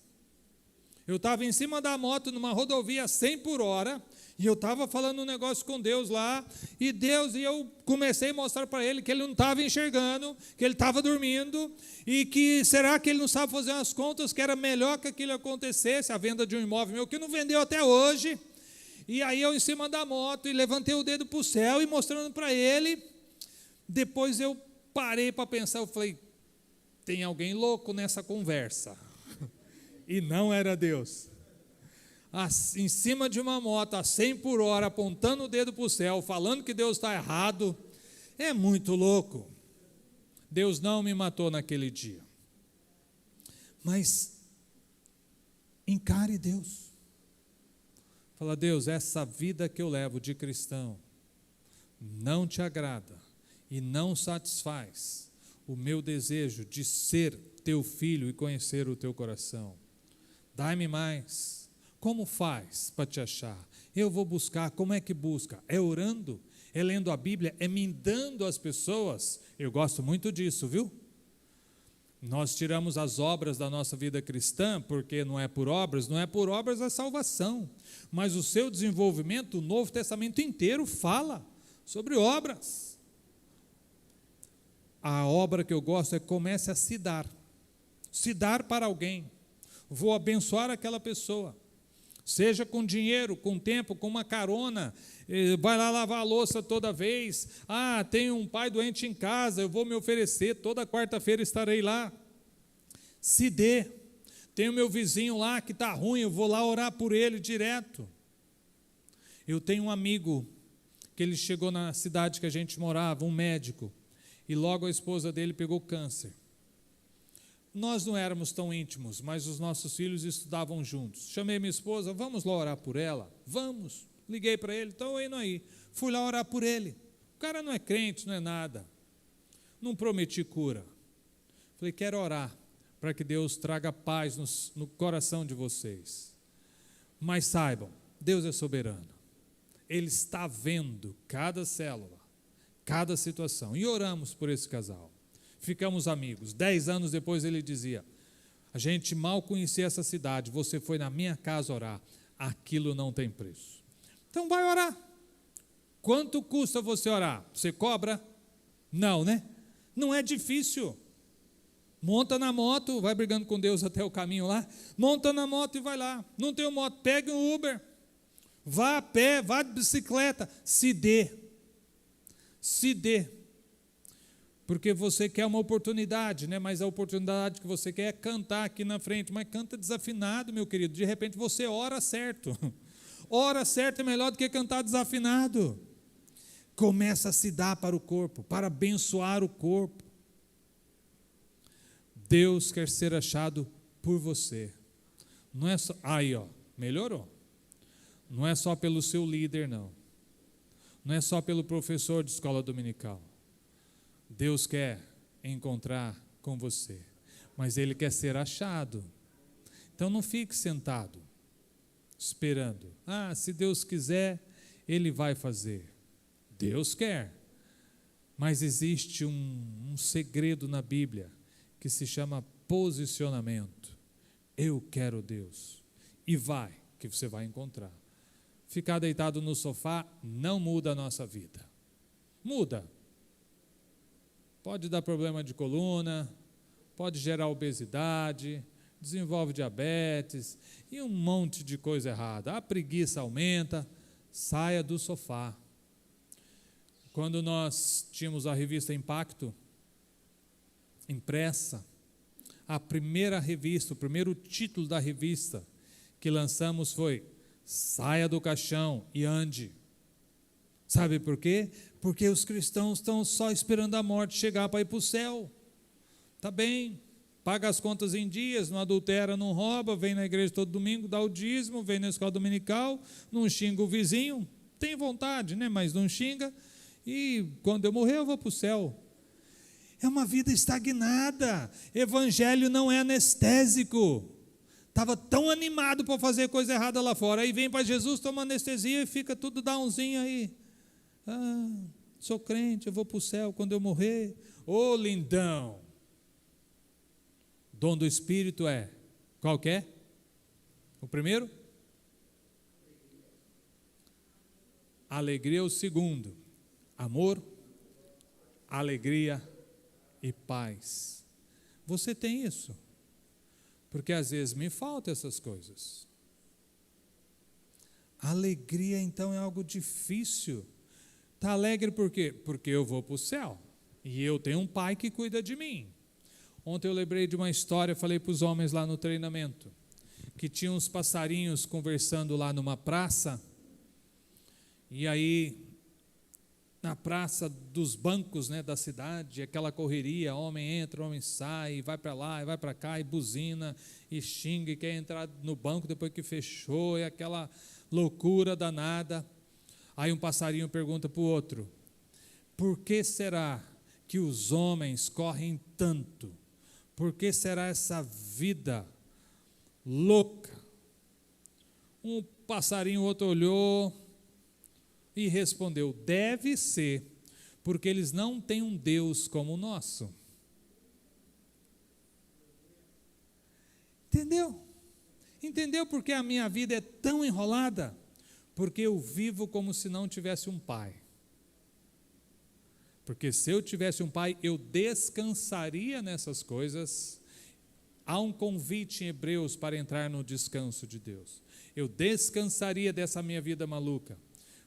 Eu estava em cima da moto numa rodovia 100 por hora. E eu estava falando um negócio com Deus lá, e eu comecei a mostrar para ele que ele não estava enxergando, que ele estava dormindo, e que será que ele não sabe fazer umas contas, que era melhor que aquilo acontecesse, a venda de um imóvel meu, que não vendeu até hoje. E aí eu em cima da moto, e levantei o dedo para o céu, e mostrando para ele. Depois eu parei para pensar, eu falei, tem alguém louco nessa conversa. E não era Deus. Em cima de uma moto a 100 por hora, apontando o dedo para o céu, falando que Deus está errado, é muito louco. Deus não me matou naquele dia. Mas encare Deus. Fala, Deus, essa vida que eu levo de cristão não te agrada e não satisfaz o meu desejo de ser teu filho e conhecer o teu coração. Dai-me mais. Como faz para te achar? Eu vou buscar. Como é que busca? É orando? É lendo a Bíblia? É mindando as pessoas? Eu gosto muito disso, viu? Nós tiramos as obras da nossa vida cristã, porque não é por obras a salvação. Mas o seu desenvolvimento, o Novo Testamento inteiro fala sobre obras. A obra que eu gosto é comece a se dar para alguém. Vou abençoar aquela pessoa. Seja com dinheiro, com tempo, com uma carona, vai lá lavar a louça toda vez. Tem um pai doente em casa, eu vou me oferecer, toda quarta-feira estarei lá. Se dê. Tem o meu vizinho lá que está ruim, eu vou lá orar por ele direto. Eu tenho um amigo, que ele chegou na cidade que a gente morava, um médico, e logo a esposa dele pegou câncer. Nós não éramos tão íntimos, mas os nossos filhos estudavam juntos. Chamei minha esposa, vamos lá orar por ela? Vamos. Liguei para ele, estou indo aí. Fui lá orar por ele. O cara não é crente, não é nada. Não prometi cura. Falei, quero orar para que Deus traga paz no coração de vocês. Mas saibam, Deus é soberano. Ele está vendo cada célula, cada situação. E oramos por esse casal. Ficamos amigos. 10 anos depois ele dizia, a gente mal conhecia essa cidade, você foi na minha casa orar, aquilo não tem preço. Então vai orar. Quanto custa você orar? Você cobra? Não, né? Não é difícil. Monta na moto, vai brigando com Deus até o caminho lá, monta na moto e vai lá. Não tem moto, pegue um Uber, vá a pé, vá de bicicleta, se dê. Se dê. Porque você quer uma oportunidade, né? Mas a oportunidade que você quer é cantar aqui na frente, mas canta desafinado, meu querido. De repente você ora certo. Ora certo é melhor do que cantar desafinado. Começa a se dar para o corpo, para abençoar o corpo. Deus quer ser achado por você. Não é só, melhorou. Não é só pelo seu líder, não. Não é só pelo professor de escola dominical. Deus quer encontrar com você, mas Ele quer ser achado. Então não fique sentado, esperando. Se Deus quiser, Ele vai fazer. Deus quer. Mas existe um segredo na Bíblia que se chama posicionamento. Eu quero Deus. E que você vai encontrar. ficar deitado no sofá não muda a nossa vida. Muda. Pode dar problema de coluna, pode gerar obesidade, desenvolve diabetes e um monte de coisa errada. A preguiça aumenta, saia do sofá. Quando nós tínhamos a revista Impacto, impressa, a primeira revista, o primeiro título da revista que lançamos foi Saia do caixão e ande. Sabe por quê? Porque os cristãos estão só esperando a morte chegar para ir para o céu. Tá bem, paga as contas em dias, não adultera, não rouba, vem na igreja todo domingo, dá o dízimo, vem na escola dominical, não xinga o vizinho, tem vontade, né? Mas não xinga, e quando eu morrer eu vou para o céu. É uma vida estagnada. Evangelho não é anestésico. Estava tão animado para fazer coisa errada lá fora, aí vem para Jesus, toma anestesia e fica tudo downzinho aí. Sou crente, eu vou para o céu quando eu morrer. Ô lindão! Dom do Espírito é, qual que é? O primeiro? Alegria é o segundo. Amor, alegria e paz. Você tem isso? Porque às vezes me faltam essas coisas. Alegria então é algo difícil. Está alegre por quê? Porque eu vou para o céu. E eu tenho um pai que cuida de mim. Ontem eu lembrei de uma história, falei para os homens lá no treinamento, que tinha uns passarinhos conversando lá numa praça, e aí, na praça dos bancos, né, da cidade, aquela correria, homem entra, homem sai, vai para lá, e vai para cá, e buzina, e xinga, e quer entrar no banco depois que fechou, e aquela loucura danada. Aí um passarinho pergunta para o outro, por que será que os homens correm tanto? Por que será essa vida louca? Um passarinho, o outro olhou e respondeu, deve ser porque eles não têm um Deus como o nosso. Entendeu? Entendeu porque a minha vida é tão enrolada? Porque eu vivo como se não tivesse um pai. Porque se eu tivesse um pai, eu descansaria nessas coisas. Há um convite em Hebreus para entrar no descanso de Deus. Eu descansaria dessa minha vida maluca,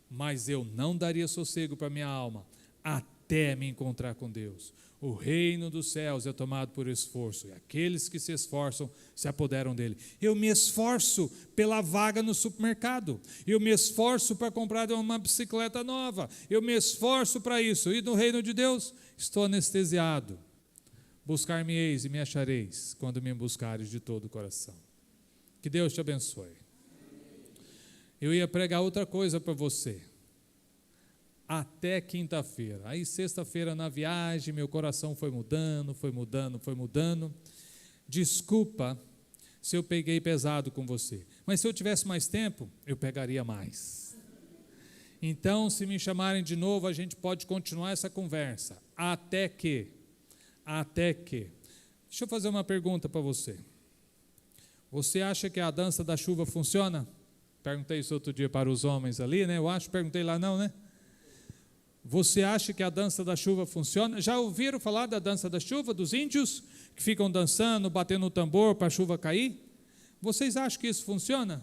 mas eu não daria sossego para minha alma até me encontrar com Deus. O reino dos céus é tomado por esforço, e aqueles que se esforçam se apoderam dele. Eu me esforço pela vaga no supermercado, eu me esforço para comprar uma bicicleta nova, eu me esforço para isso, e no reino de Deus estou anestesiado. Buscar-me-eis e me achareis, quando me buscares de todo o coração. Que Deus te abençoe. Eu ia pregar outra coisa para você, até quinta-feira. Aí sexta-feira na viagem, meu coração foi mudando. Desculpa se eu peguei pesado com você, mas se eu tivesse mais tempo, eu pegaria mais. Então, se me chamarem de novo, a gente pode continuar essa conversa, até que. Deixa eu fazer uma pergunta para você. Você acha que a dança da chuva funciona? Perguntei isso outro dia para os homens ali, né? Perguntei lá não, né? Você acha que a dança da chuva funciona? Já ouviram falar da dança da chuva, dos índios que ficam dançando, batendo o tambor para a chuva cair? Vocês acham que isso funciona?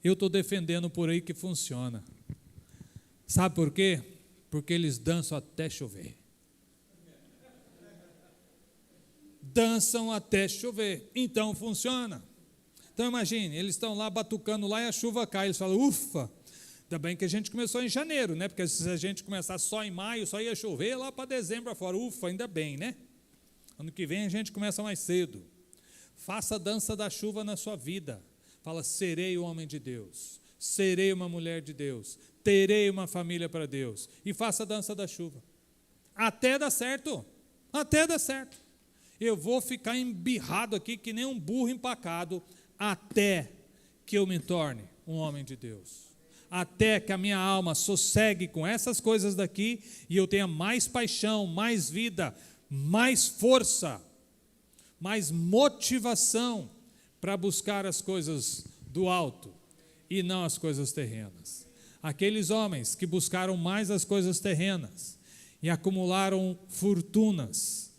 Eu estou defendendo por aí que funciona. Sabe por quê? Porque eles dançam até chover. Dançam até chover, então funciona. Então imagine, eles estão lá batucando lá e a chuva cai, eles falam, ufa, ainda bem que a gente começou em janeiro, né? Porque se a gente começar só em maio, só ia chover lá para dezembro afora, ufa, ainda bem, né? Ano que vem a gente começa mais cedo. Faça a dança da chuva na sua vida. Fala, serei o homem de Deus, serei uma mulher de Deus, terei uma família para Deus. E faça a dança da chuva. Até dá certo. Eu vou ficar embirrado aqui que nem um burro empacado até que eu me torne um homem de Deus. Até que a minha alma sossegue com essas coisas daqui e eu tenha mais paixão, mais vida, mais força, mais motivação para buscar as coisas do alto. e não as coisas terrenas. Aqueles homens que buscaram mais as coisas terrenas e acumularam fortunas,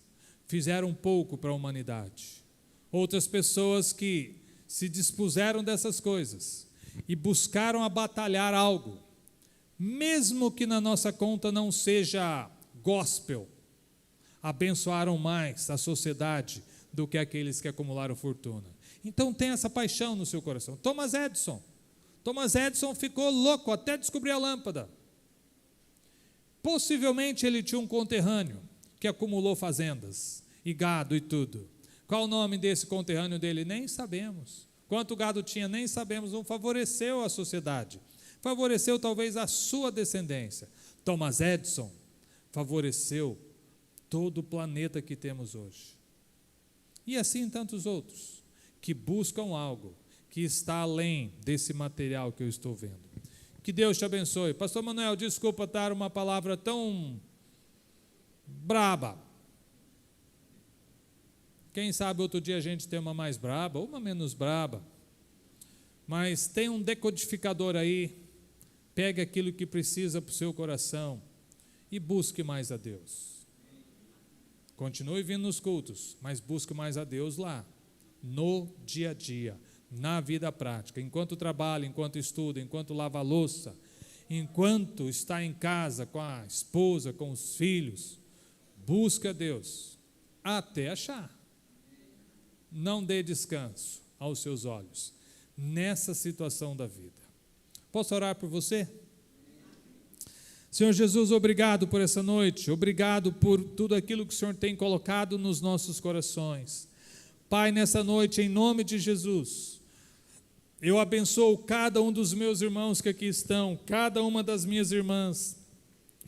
fizeram pouco para a humanidade. Outras pessoas que se dispuseram dessas coisas e buscaram a batalhar algo, mesmo que na nossa conta não seja gospel, abençoaram mais a sociedade do que aqueles que acumularam fortuna. Então tem essa paixão no seu coração. Thomas Edison ficou louco até descobrir a lâmpada. Possivelmente ele tinha um conterrâneo que acumulou fazendas e gado e tudo. Qual o nome desse conterrâneo dele? Nem sabemos. Quanto gado tinha? Nem sabemos. Não favoreceu a sociedade. Favoreceu talvez a sua descendência. Thomas Edison favoreceu todo o planeta que temos hoje. E assim tantos outros que buscam algo que está além desse material que eu estou vendo. Que Deus te abençoe. Pastor Manuel, desculpa dar uma palavra tão braba. Quem sabe outro dia a gente tem uma mais braba ou uma menos braba. Mas tem um decodificador aí. Pegue aquilo que precisa para o seu coração e busque mais a Deus. Continue vindo nos cultos, mas busque mais a Deus lá, no dia a dia, na vida prática, enquanto trabalha, enquanto estuda, enquanto lava a louça, enquanto está em casa com a esposa, com os filhos, busque a Deus até achar. Não dê descanso aos seus olhos nessa situação da vida. Posso orar por você? Senhor Jesus, obrigado por essa noite, obrigado por tudo aquilo que o Senhor tem colocado nos nossos corações. Pai, nessa noite, em nome de Jesus, eu abençoo cada um dos meus irmãos que aqui estão, cada uma das minhas irmãs.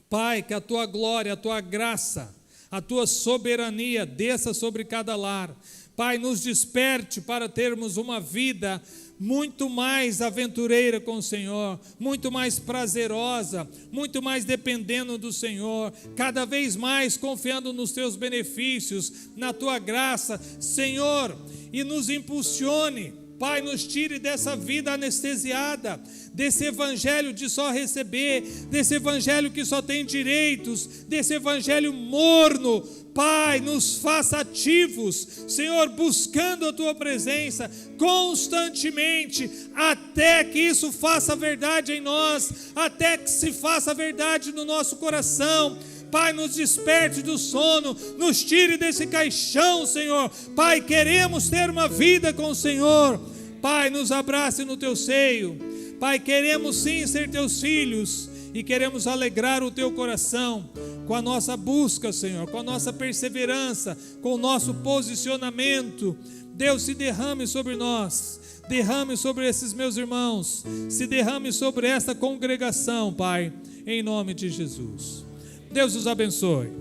Pai, que a Tua glória, a Tua graça, a Tua soberania desça sobre cada lar. Pai, nos desperte para termos uma vida muito mais aventureira com o Senhor, muito mais prazerosa, muito mais dependendo do Senhor, cada vez mais confiando nos Teus benefícios, na Tua graça, Senhor, e nos impulsione, Pai, nos tire dessa vida anestesiada, desse evangelho de só receber, desse evangelho que só tem direitos, desse evangelho morno. Pai, nos faça ativos, Senhor, buscando a Tua presença constantemente, até que isso faça verdade em nós, até que se faça verdade no nosso coração. Pai, nos desperte do sono, nos tire desse caixão, Senhor. Pai, queremos ter uma vida com o Senhor. Pai, nos abrace no Teu seio. Pai, queremos sim ser Teus filhos e queremos alegrar o Teu coração com a nossa busca, Senhor, com a nossa perseverança, com o nosso posicionamento. Deus, se derrame sobre nós, derrame sobre esses meus irmãos, se derrame sobre esta congregação, Pai, em nome de Jesus. Deus os abençoe.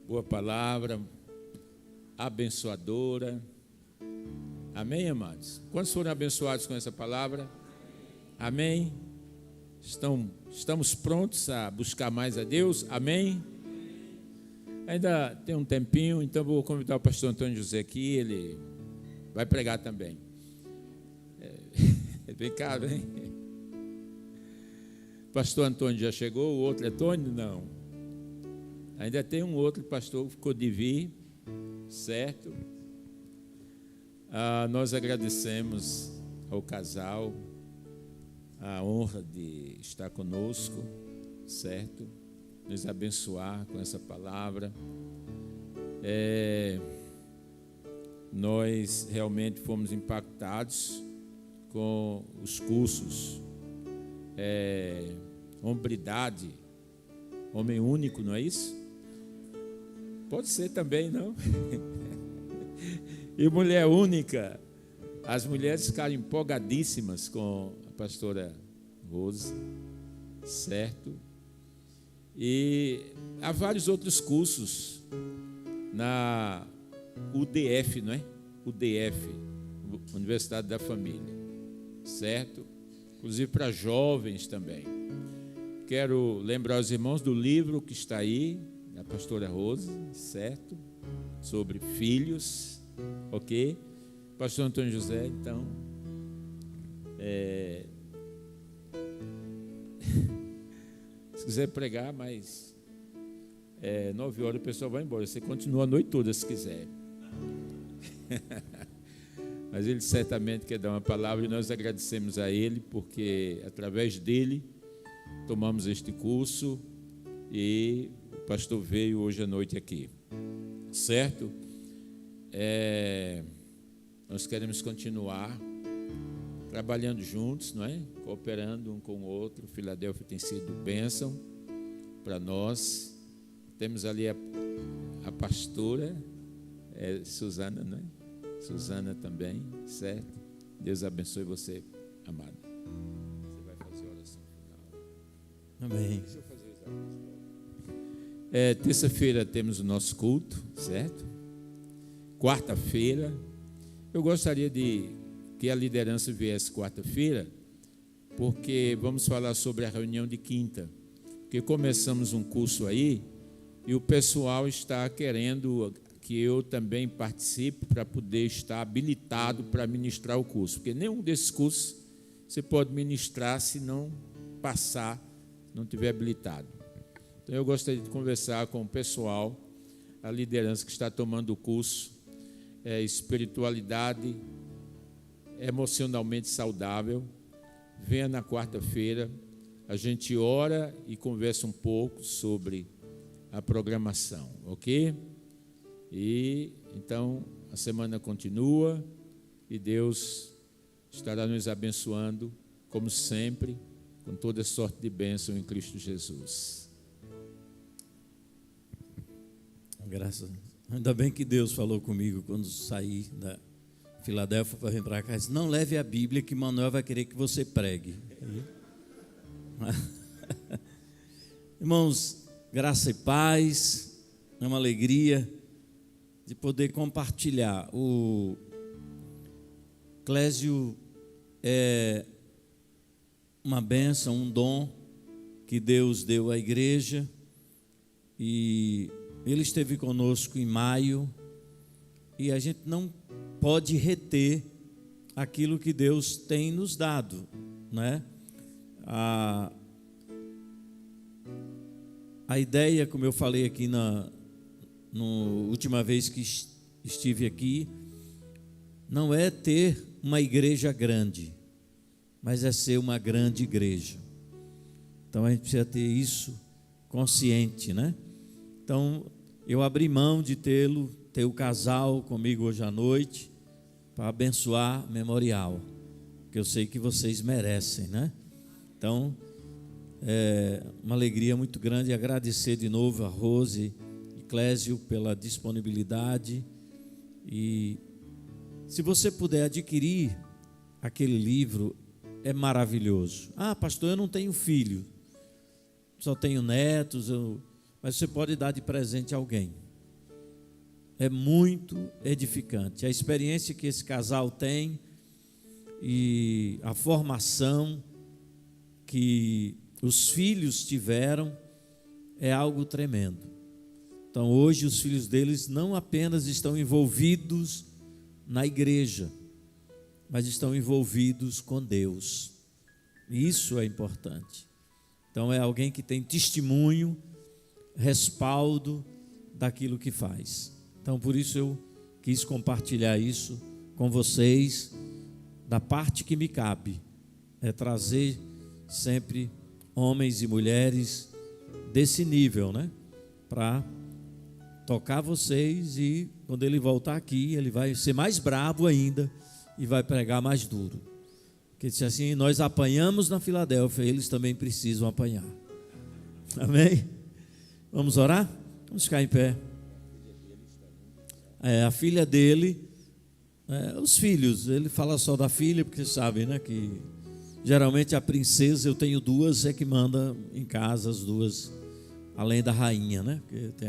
Boa palavra, abençoadora. Amém, amados? Quantos foram abençoados com essa palavra? Amém? Estamos prontos a buscar mais a Deus? Amém? Ainda tem um tempinho, então vou convidar o pastor Antônio José aqui, ele vai pregar também. Vem cá, vem. Pastor Antônio já chegou, o outro é Tônio? Não. Ainda tem um outro pastor que ficou de vir, certo? Nós agradecemos ao casal a honra de estar conosco, certo? Nos abençoar com essa palavra. Nós realmente fomos impactados com os cursos hombridade, homem único, não é isso? Pode ser também, não? E mulher única. As mulheres ficaram empolgadíssimas com a pastora Rose, certo? E há vários outros cursos na UDF, não é? UDF, Universidade da Família, certo? Inclusive para jovens também. Quero lembrar os irmãos do livro que está aí, da pastora Rose, certo? Sobre filhos, ok? Pastor Antônio José, então, se quiser pregar, mas 9 horas o pessoal vai embora. Você continua a noite toda se quiser. Mas ele certamente quer dar uma palavra e nós agradecemos a ele, porque através dele tomamos este curso e o pastor veio hoje à noite aqui, certo? Nós queremos continuar trabalhando juntos, não é? Cooperando um com o outro. Filadélfia tem sido bênção para nós. Temos ali a pastora Suzana, não é? Suzana também, certo? Deus abençoe você, amado. Você vai fazer a oração final. Amém. Deixa eu fazer os avisos. Terça-feira temos o nosso culto, certo? Quarta-feira. Eu gostaria de que a liderança viesse quarta-feira, porque vamos falar sobre a reunião de quinta. Porque começamos um curso aí e o pessoal está querendo que eu também participe para poder estar habilitado para ministrar o curso, porque nenhum desses cursos você pode ministrar se não passar, não tiver habilitado. Então eu gostaria de conversar com o pessoal, a liderança que está tomando o curso, espiritualidade emocionalmente saudável. Venha na quarta-feira, a gente ora e conversa um pouco sobre a programação, ok? E então a semana continua e Deus estará nos abençoando, como sempre, com toda sorte de bênção em Cristo Jesus. Graças a Deus. Ainda bem que Deus falou comigo quando saí da Filadélfia para vir para cá. Disse, não leve a Bíblia que Manuel vai querer que você pregue. Irmãos, graça e paz, é uma alegria de poder compartilhar. O Clésio é uma bênção, um dom que Deus deu à igreja, e ele esteve conosco em maio, e a gente não pode reter aquilo que Deus tem nos dado, né? A ideia, como eu falei aqui na última vez que estive aqui, não é ter uma igreja grande, mas é ser uma grande igreja. Então a gente precisa ter isso consciente, né? Então eu abri mão de ter o casal comigo hoje à noite para abençoar Memorial, que eu sei que vocês merecem, né? Então é uma alegria muito grande agradecer de novo a Rose e Clésio pela disponibilidade. E se você puder adquirir aquele livro, é maravilhoso. Ah, pastor, eu não tenho filho, só tenho netos, mas você pode dar de presente a alguém. É muito edificante. A experiência que esse casal tem e a formação que os filhos tiveram é algo tremendo. Então hoje os filhos deles não apenas estão envolvidos na igreja, mas estão envolvidos com Deus. Isso é importante. Então é alguém que tem testemunho, respaldo daquilo que faz. Então por isso eu quis compartilhar isso com vocês, da parte que me cabe, é trazer sempre homens e mulheres desse nível, né? Para tocar vocês, e quando ele voltar aqui, ele vai ser mais bravo ainda e vai pregar mais duro. Porque disse assim, nós apanhamos na Filadélfia, eles também precisam apanhar. Amém? Vamos orar? Vamos ficar em pé. A filha dele, os filhos, ele fala só da filha, porque sabe, né, que geralmente a princesa, eu tenho duas, é que manda em casa, as duas além da rainha, né? Porque tem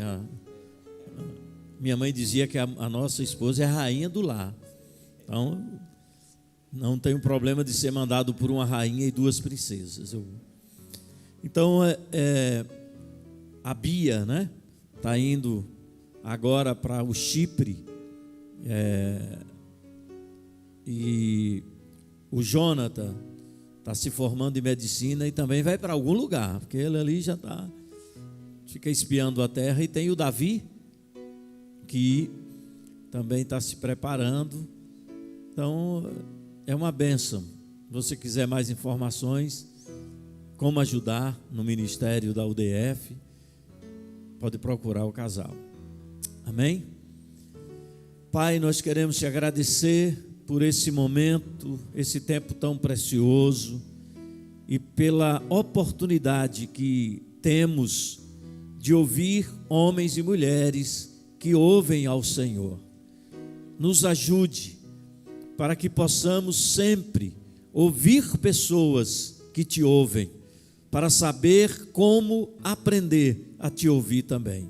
minha mãe dizia que a nossa esposa é a rainha do lar. Então, não tem um problema de ser mandado por uma rainha e 2 princesas. Então, a Bia, né? Está indo agora para o Chipre. E o Jonathan está se formando em medicina e também vai para algum lugar, porque ele ali já fica espiando a terra. E tem o Davi, que também está se preparando. Então, é uma bênção. Se você quiser mais informações, como ajudar no ministério da UDF, pode procurar o casal. Amém? Pai, nós queremos te agradecer por esse momento, esse tempo tão precioso e pela oportunidade que temos de ouvir homens e mulheres que ouvem ao Senhor. Nos ajude para que possamos sempre ouvir pessoas que te ouvem, para saber como aprender a te ouvir também.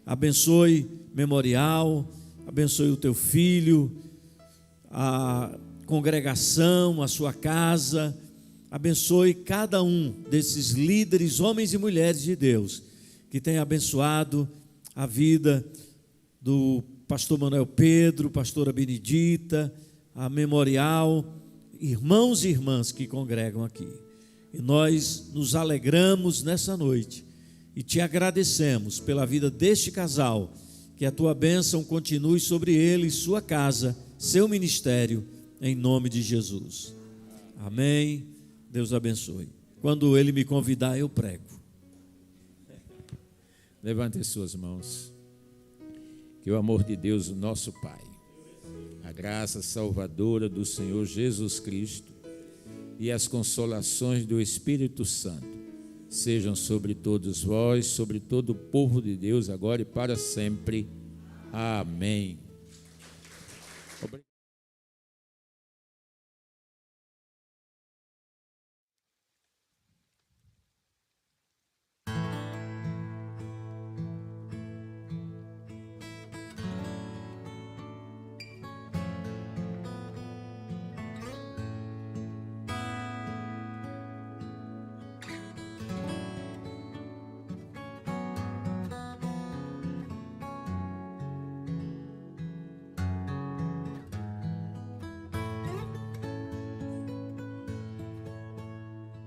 Abençoe Memorial, abençoe o teu filho, a congregação, a sua casa, abençoe cada um desses líderes, homens e mulheres de Deus, que tem abençoado a vida do pastor Manuel Pedro, pastora Benedita, a Memorial, irmãos e irmãs que congregam aqui. E nós nos alegramos nessa noite e te agradecemos pela vida deste casal, que a tua bênção continue sobre ele, sua casa, seu ministério, em nome de Jesus. Amém. Deus abençoe. Quando ele me convidar, eu prego. Levante suas mãos. Que o amor de Deus, o nosso Pai, a graça salvadora do Senhor Jesus Cristo e as consolações do Espírito Santo sejam sobre todos vós, sobre todo o povo de Deus, agora e para sempre. Amém.